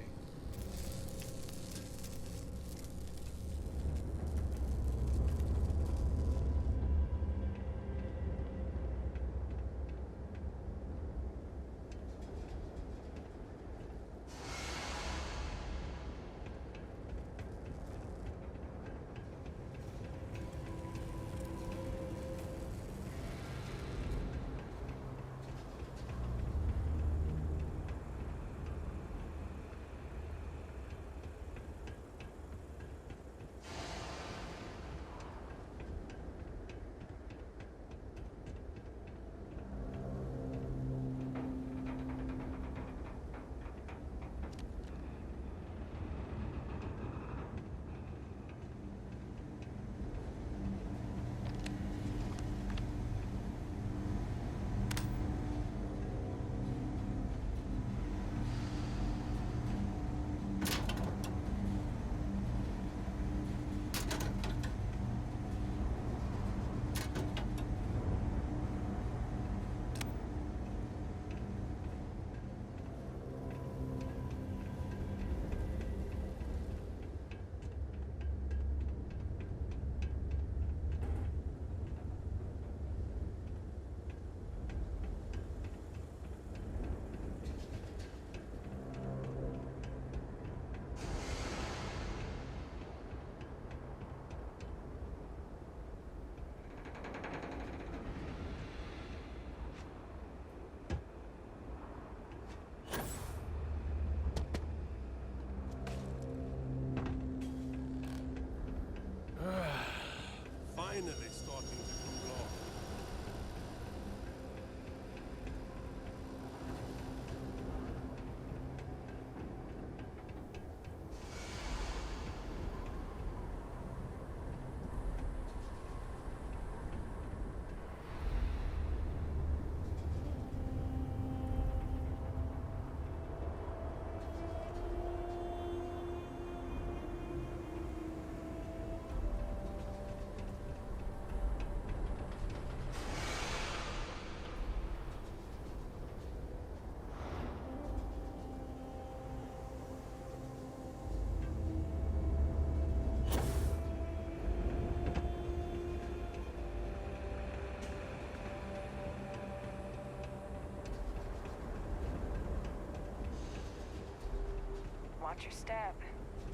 S18: Watch your step.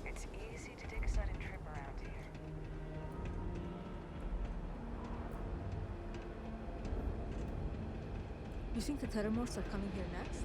S18: It's easy to take a sudden trip around here.
S19: You think the Terramorphs are coming here next?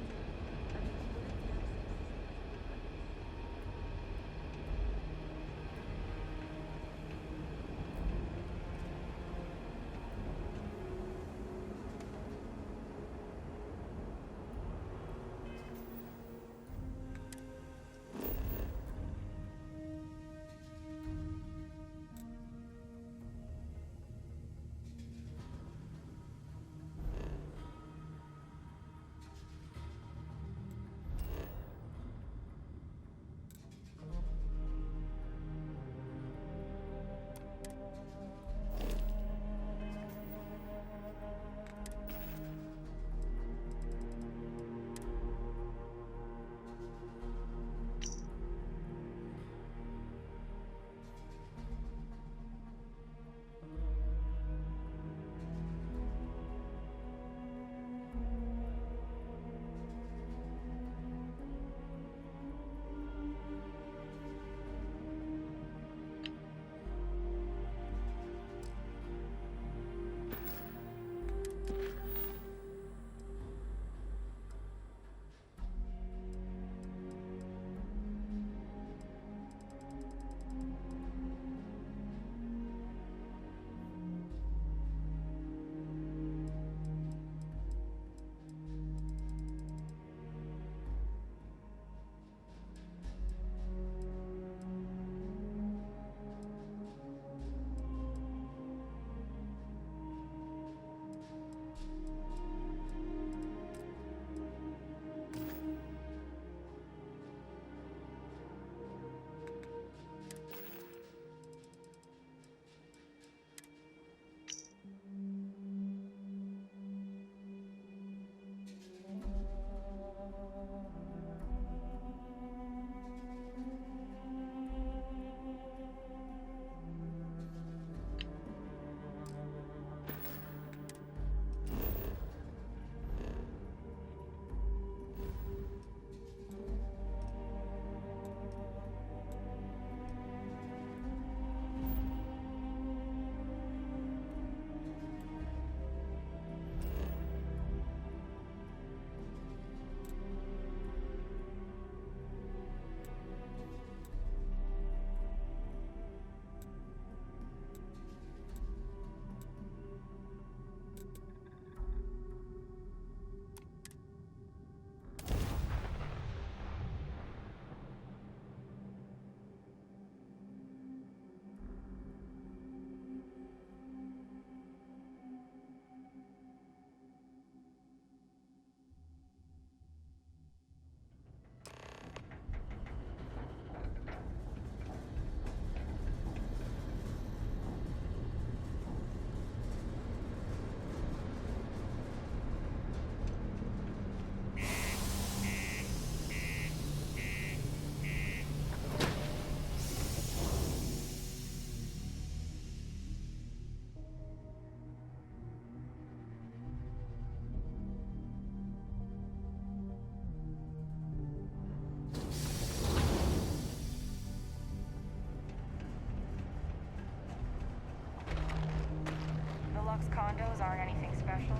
S18: Condos aren't anything special.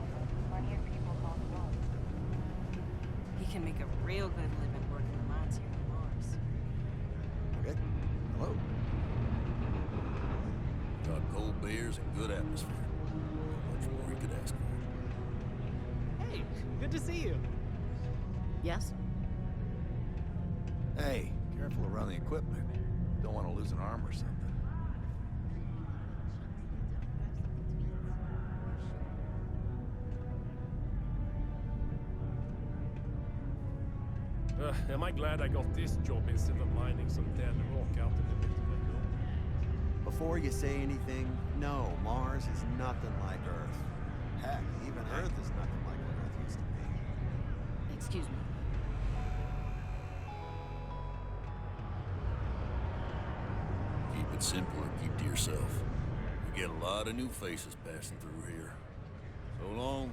S18: Plenty of people call them home.
S2: He can make a real good living working the mines here on Mars.
S13: Okay. Hello.
S5: Got cold beers and good atmosphere. Not much more you could ask for.
S10: Hey, good to see you.
S6: Yes?
S13: Hey, careful around the equipment. Don't want to lose an arm or something.
S7: Am I glad I got this job instead of mining some dead rock out in the middle of the blue?
S9: Before you say anything, no, Mars is nothing like Earth. Heck, even Earth is nothing like what Earth used to be.
S6: Excuse me.
S5: Keep it simple or keep to yourself. We get a lot of new faces passing through here. So long.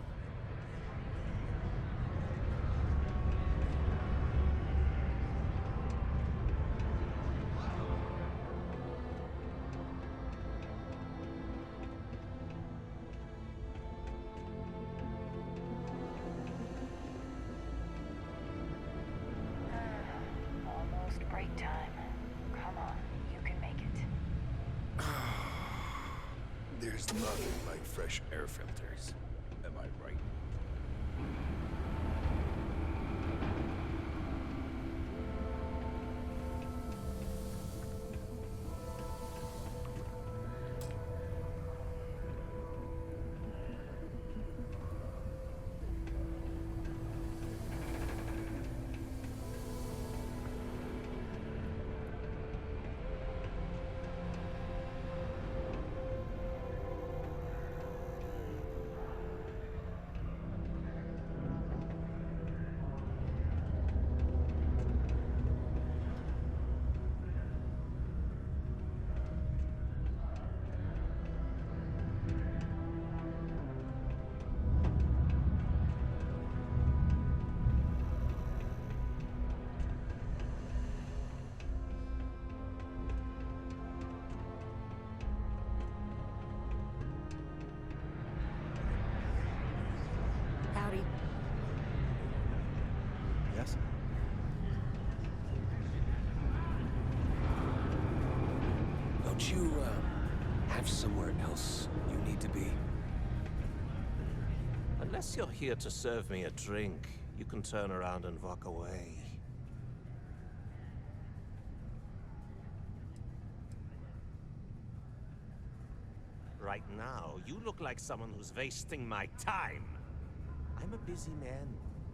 S18: great time. Come on, you can make it.
S13: There's nothing like fresh air filters. Am I right?
S15: Howdy.
S9: Yes?
S4: Don't you, have somewhere else you need to be?
S11: Unless you're here to serve me a drink, you can turn around and walk away. Right now, you look like someone who's wasting my time. I'm a busy man,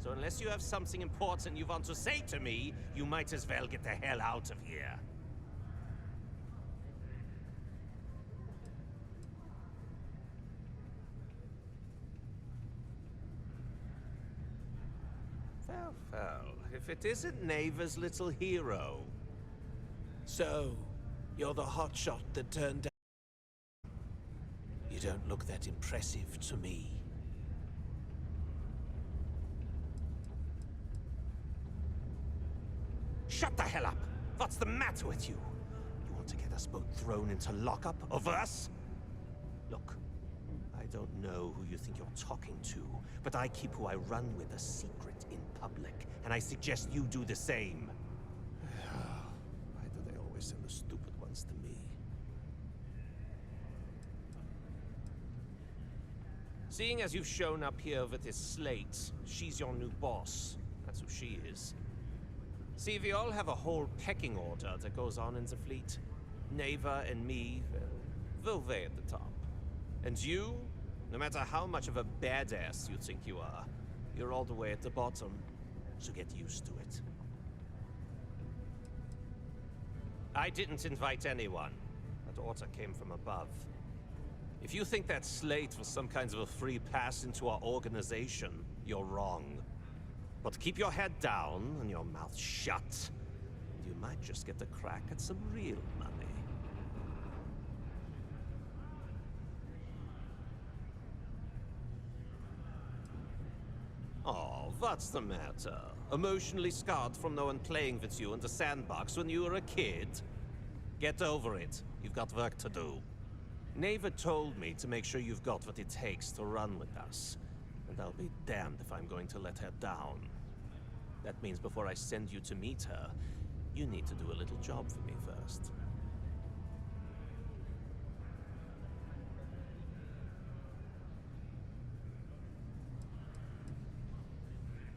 S11: so unless you have something important you want to say to me, you might as well get the hell out of here. Well, if it isn't Neva's little hero. So, you're the hotshot that turned down. You don't look that impressive to me. Shut the hell up! What's the matter with you? You want to get us both thrown into lockup over us? Look, I don't know who you think you're talking to, but I keep who I run with a secret in public, and I suggest you do the same. Why do they always send the stupid ones to me? Seeing as you've shown up here with this slate, she's your new boss. That's who she is. See, we all have a whole pecking order that goes on in the fleet. Neva and me, we're way at the top. And you, no matter how much of a badass you think you are, you're all the way at the bottom, so get used to it. I didn't invite anyone. That order came from above. If you think that slate was some kind of a free pass into our organization, you're wrong. But keep your head down and your mouth shut, and you might just get a crack at some real money. Oh, what's the matter? Emotionally scarred from no one playing with you in the sandbox when you were a kid? Get over it. You've got work to do. Neva told me to make sure you've got what it takes to run with us. And I'll be damned if I'm going to let her down. That means before I send you to meet her, you need to do a little job for me first.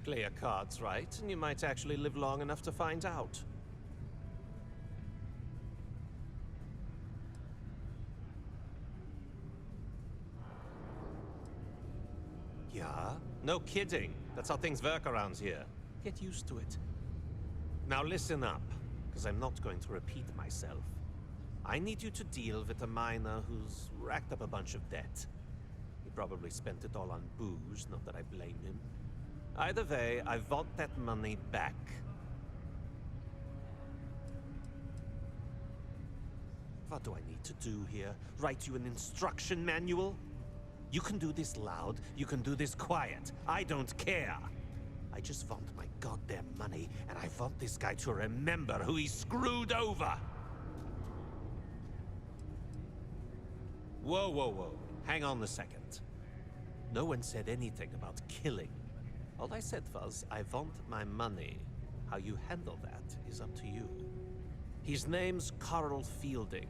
S11: Play your cards right, and you might actually live long enough to find out. Yeah? No kidding. That's how things work around here. Get used to it. Now listen up, because I'm not going to repeat myself. I need you to deal with a miner who's racked up a bunch of debt. He probably spent it all on booze, not that I blame him. Either way, I want that money back. What do I need to do here? Write you an instruction manual? You can do this loud, you can do this quiet. I don't care. I just want my goddamn money, and I want this guy to remember who he screwed over. Whoa, whoa, whoa. Hang on a second. No one said anything about killing. All I said was, I want my money. How you handle that is up to you. His name's Carl Fielding.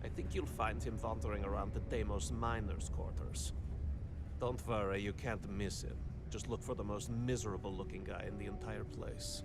S11: I think you'll find him wandering around the Deimos miners' quarters. Don't worry, you can't miss him. Just look for the most miserable-looking guy in the entire place.